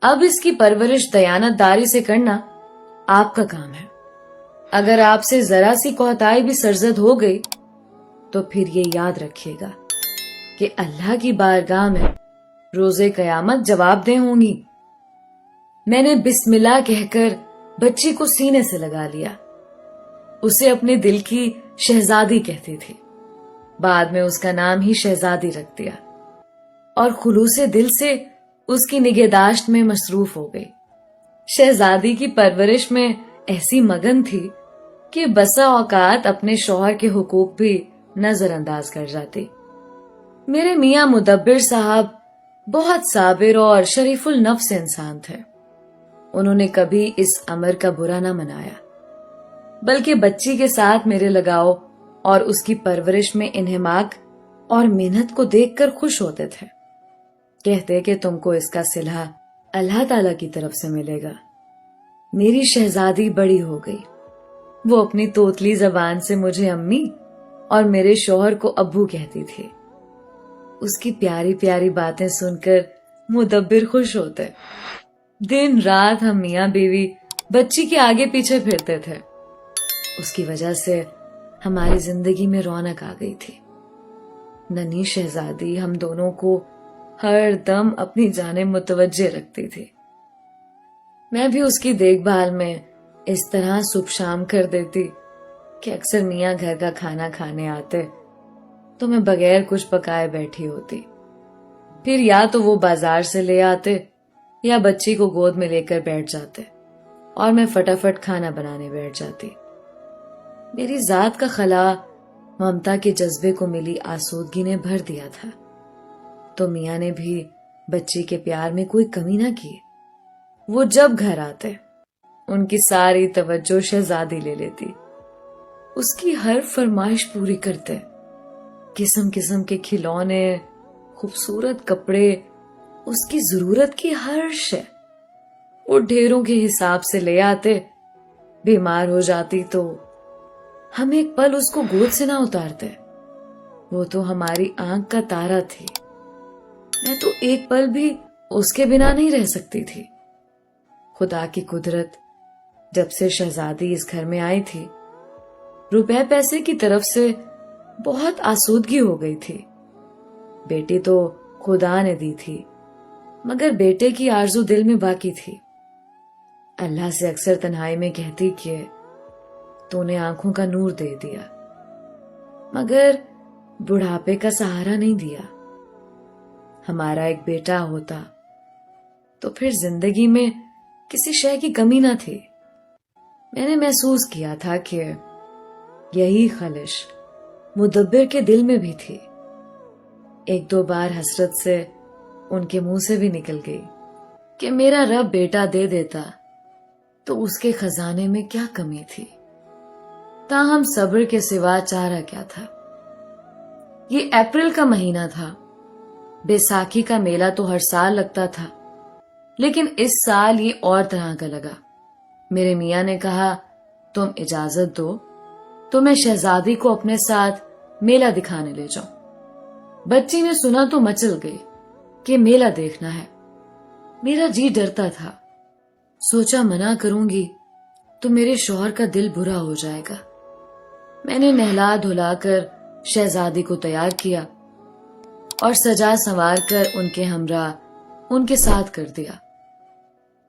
اب اس کی پرورش دیانت داری سے کرنا آپ کا کام ہے. اگر آپ سے ذرا سی کوتاہی بھی سرزد ہو گئی تو پھر یہ یاد رکھیے گا کہ اللہ کی بارگاہ میں روز قیامت جواب دہ ہوں گی. میں نے بسم اللہ کہہ کر بچی کو سینے سے لگا لیا. اسے اپنے دل کی شہزادی کہتی تھی. بعد میں اس کا نام ہی شہزادی رکھ دیا اور خلوص دل سے اس کی نگہداشت میں مصروف ہو گئی. شہزادی کی پرورش میں ایسی مگن تھی کہ بسا اوقات اپنے شوہر کے حقوق بھی نظر انداز کر جاتی. میرے میاں مدبر صاحب بہت صابر اور شریف النفس انسان تھے. انہوں نے کبھی اس امر کا برا نہ منایا، بلکہ بچی کے ساتھ میرے لگاؤ اور اس کی پرورش میں انہماک اور محنت کو دیکھ کر خوش ہوتے تھے. کہتے کہ تم کو اس کا صلہ اللہ تعالی کی طرف سے ملے گا. میری شہزادی بڑی ہو گئی. وہ اپنی توتلی زبان سے مجھے امی اور میرے شوہر کو ابو کہتی تھی. اس کی پیاری پیاری باتیں سن کر مدبر خوش ہوتے. دن رات ہم میاں بیوی بچی کے آگے پیچھے پھرتے تھے. اس کی وجہ سے ہماری زندگی میں رونق آ گئی تھی. ننھی شہزادی ہم دونوں کو ہر دم اپنی جانب متوجہ رکھتی تھی. میں بھی اس کی دیکھ بھال میں اس طرح صبح شام کر دیتی کہ اکثر میاں گھر کا کھانا کھانے آتے تو میں بغیر کچھ پکائے بیٹھی ہوتی. پھر یا تو وہ بازار سے لے آتے یا بچی کو گود میں لے کر بیٹھ جاتے اور میں فٹافٹ کھانا بنانے بیٹھ جاتی. میری ذات کا خلا ممتا کے جذبے کو ملی آسودگی نے بھر دیا تھا، تو میاں نے بھی بچی کے پیار میں کوئی کمی نہ کی. وہ جب گھر آتے ان کی ساری توجہ شہزادی لے لیتی. اس کی ہر فرمائش پوری کرتے. قسم قسم کے کھلونے، خوبصورت کپڑے، اس کی ضرورت کی ہر شے وہ ڈھیروں کے حساب سے لے آتے. بیمار ہو جاتی تو ہم ایک پل اس کو گود سے نہ اتارتے. وہ تو ہماری آنکھ کا تارا تھی. میں تو ایک پل بھی اس کے بنا نہیں رہ سکتی تھی. خدا کی قدرت، جب سے شہزادی اس گھر میں آئی تھی روپے پیسے کی طرف سے بہت آسودگی ہو گئی تھی. بیٹی تو خدا نے دی تھی، مگر بیٹے کی آرزو دل میں باقی تھی. اللہ سے اکثر تنہائی میں کہتی کہ تو نے آنکھوں کا نور دے دیا مگر بڑھاپے کا سہارا نہیں دیا. ہمارا ایک بیٹا ہوتا تو پھر زندگی میں کسی شے کی کمی نہ تھی. میں نے محسوس کیا تھا کہ یہی خلش مدبر کے دل میں بھی تھی. ایک دو بار حسرت سے ان کے منہ سے بھی نکل گئی کہ میرا رب بیٹا دے دیتا تو اس کے خزانے میں کیا کمی تھی. تاہم صبر کے سوا چارہ کیا تھا. یہ اپریل کا مہینہ تھا. بیساکھی کا میلہ تو ہر سال لگتا تھا، لیکن اس سال یہ اور طرح کا لگا. میرے میاں نے کہا تم اجازت دو تو میں شہزادی کو اپنے ساتھ میلہ دکھانے لے جاؤں. بچی نے سنا تو مچل گئی کہ میلہ دیکھنا ہے. میرا جی ڈرتا تھا. سوچا منع کروں گی تو میرے شوہر کا دل برا ہو جائے گا. میں نے نہلا دھلا کر شہزادی کو تیار کیا اور سجا سنوار کر ان کے ہمراہ ان کے ساتھ کر دیا.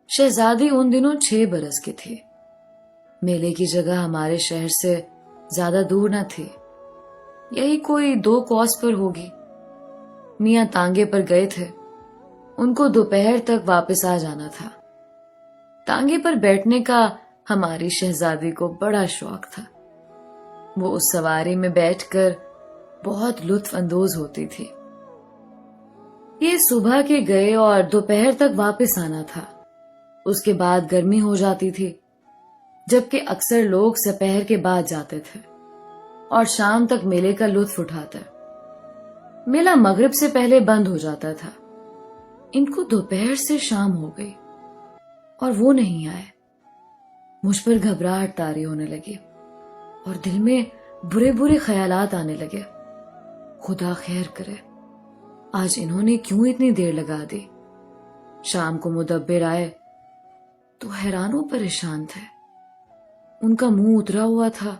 شہزادی ان دنوں 6 برس کی تھی. میلے کی جگہ ہمارے شہر سے زیادہ دور نہ تھی، یہی کوئی 2 کوس پر ہوگی. میاں تانگے پر گئے تھے. ان کو دوپہر تک واپس آ جانا تھا. تانگے پر بیٹھنے کا ہماری شہزادی کو بڑا شوق تھا. وہ اس سواری میں بیٹھ کر بہت لطف اندوز ہوتی تھی. یہ صبح کے گئے اور دوپہر تک واپس آنا تھا. اس کے بعد گرمی ہو جاتی تھی، جبکہ اکثر لوگ سپہر کے بعد جاتے تھے اور شام تک میلے کا لطف اٹھاتے. میلہ مغرب سے پہلے بند ہو جاتا تھا. ان کو دوپہر سے شام ہو گئی اور وہ نہیں آئے. مجھ پر گھبراہٹ طاری ہونے لگی اور دل میں برے برے خیالات آنے لگے. خدا خیر کرے، آج انہوں نے کیوں اتنی دیر لگا دی؟ شام کو مدبر آئے تو حیران و پریشان تھے. ان کا منہ اترا ہوا تھا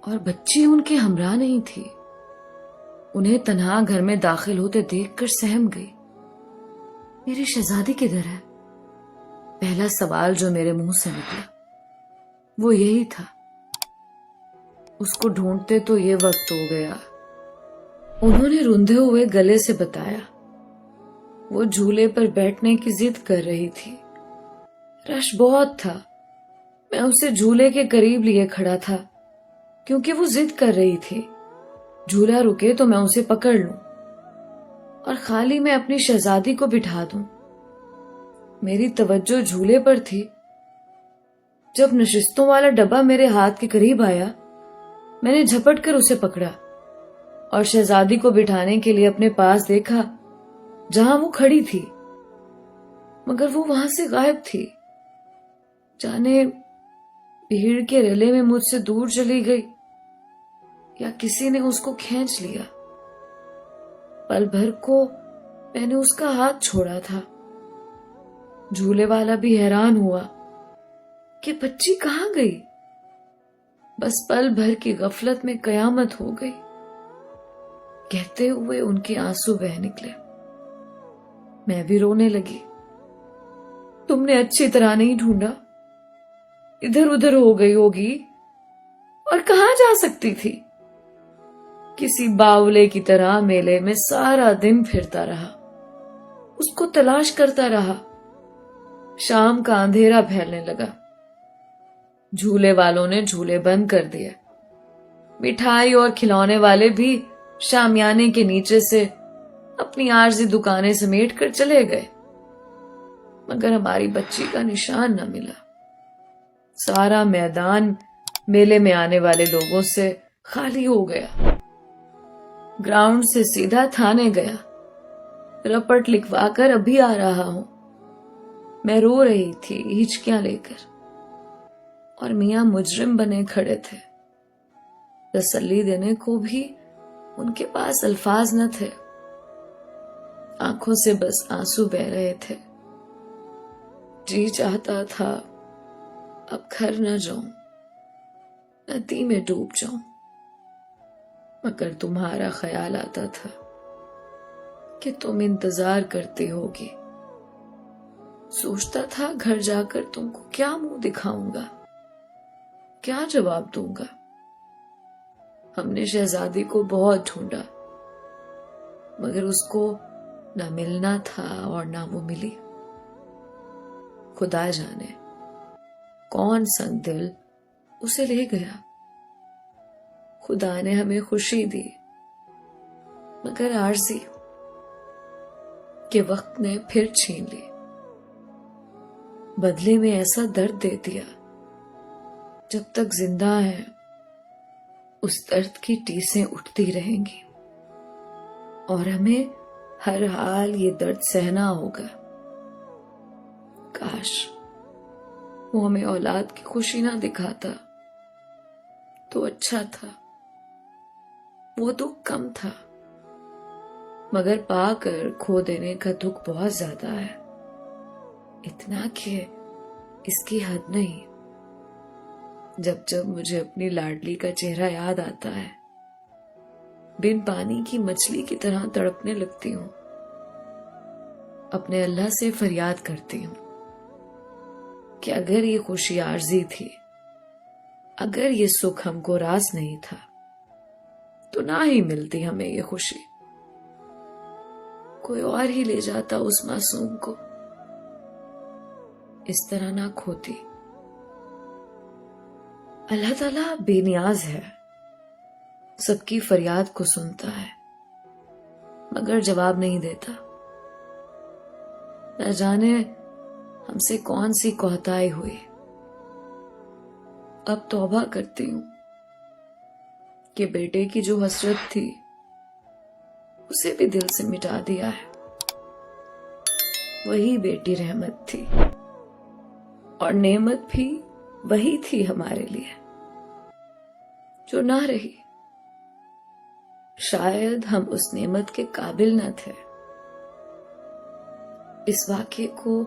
اور بچی ان کے ہمراہ نہیں تھی. انہیں تنہا گھر میں داخل ہوتے دیکھ کر سہم گئی. میری شہزادی کدھر ہے؟ پہلا سوال جو میرے منہ سے نکلا وہ یہی تھا. اس کو ڈھونڈتے تو یہ وقت ہو گیا. انہوں نے روندے ہوئے گلے سے بتایا وہ جھولے پر بیٹھنے کی ضد کر رہی تھی. رش بہت تھا. میں اسے جھولے کے قریب لیے کھڑا تھا کیونکہ وہ ضد کر رہی تھی. جھولا رکے تو میں اسے پکڑ لوں اور خالی میں اپنی شہزادی کو بٹھا دوں. میری توجہ جھولے پر تھی. جب نشستوں والا ڈبہ میرے ہاتھ کے قریب آیا میں نے جھپٹ کر اسے پکڑا اور شہزادی کو بٹھانے کے لیے اپنے پاس دیکھا جہاں وہ کھڑی تھی، مگر وہ وہاں سے غائب تھی. جانے بھیڑ کے رلے میں مجھ سے دور چلی گئی یا کسی نے اس کو کھینچ لیا. پل بھر کو میں نے اس کا ہاتھ چھوڑا تھا. جھولے والا بھی حیران ہوا کہ بچی کہاں گئی. بس پل بھر کی غفلت میں قیامت ہو گئی. کہتے ہوئے ان کے آنسو بہہ نکلے. میں بھی رونے لگی. تم نے اچھی طرح نہیں ڈھونڈا، ادھر ادھر ہو گئی ہوگی، اور کہاں جا سکتی تھی؟ کسی باولے کی طرح میلے میں سارا دن پھرتا رہا، اس کو تلاش کرتا رہا. شام کا اندھیرا پھیلنے لگا. جھولے والوں نے جھولے بند کر دیے. مٹھائی اور کھلونے والے بھی شامیانے کے نیچے سے اپنی عارضی دکانیں سمیٹ کر چلے گئے، مگر ہماری بچی کا نشان نہ ملا. سارا میدان میلے میں آنے والے لوگوں سے خالی ہو گیا. گراؤنڈ سے سیدھا تھانے گیا. رپٹ لکھوا کر ابھی آ رہا ہوں. میں رو رہی تھی ہچکیاں لے کر، اور میاں مجرم بنے کھڑے تھے. تسلی دینے کو بھی ان کے پاس الفاظ نہ تھے. آنکھوں سے بس آنسو بہ رہے تھے. جی چاہتا تھا اب گھر نہ جاؤں، ندی میں ڈوب جاؤں، مگر تمہارا خیال آتا تھا کہ تم انتظار کرتی ہوگی. سوچتا تھا گھر جا کر تم کو کیا منہ دکھاؤں گا، کیا جواب دوں گا. ہم نے شہزادی کو بہت ڈھونڈا، مگر اس کو نہ ملنا تھا اور نہ وہ ملی. خدا جانے کون سنگ دل اسے لے گیا. خدا نے ہمیں خوشی دی، مگر عارضی کہ وقت نے پھر چھین لی. بدلے میں ایسا درد دے دیا، جب تک زندہ ہے اس درد کی ٹیسیں اٹھتی رہیں گی، اور ہمیں ہر حال یہ درد سہنا ہوگا. کاش وہ ہمیں اولاد کی خوشی نہ دکھاتا تو اچھا تھا. وہ دکھ کم تھا، مگر پا کر کھو دینے کا دکھ بہت زیادہ ہے. اتنا کہ اس کی حد نہیں. جب جب مجھے اپنی لاڈلی کا چہرہ یاد آتا ہے، بن پانی کی مچھلی کی طرح تڑپنے لگتی ہوں. اپنے اللہ سے فریاد کرتی ہوں کہ اگر یہ خوشی عارضی تھی، اگر یہ سکھ ہم کو راس نہیں تھا، تو نہ ہی ملتی ہمیں یہ خوشی. کوئی اور ہی لے جاتا اس معصوم کو، اس طرح نہ کھوتی. اللہ تعالیٰ بے نیاز ہے، سب کی فریاد کو سنتا ہے، مگر جواب نہیں دیتا. نہ جانے ہم سے کون سی کوتاہی ہوئی. اب توبہ کرتی ہوں کہ بیٹے کی جو حسرت تھی اسے بھی دل سے مٹا دیا ہے. وہی بیٹی رحمت تھی، اور نعمت بھی وہی تھی ہمارے لیے جو نہ رہی. شاید ہم اس نعمت کے قابل نہ تھے. اس واقعے کو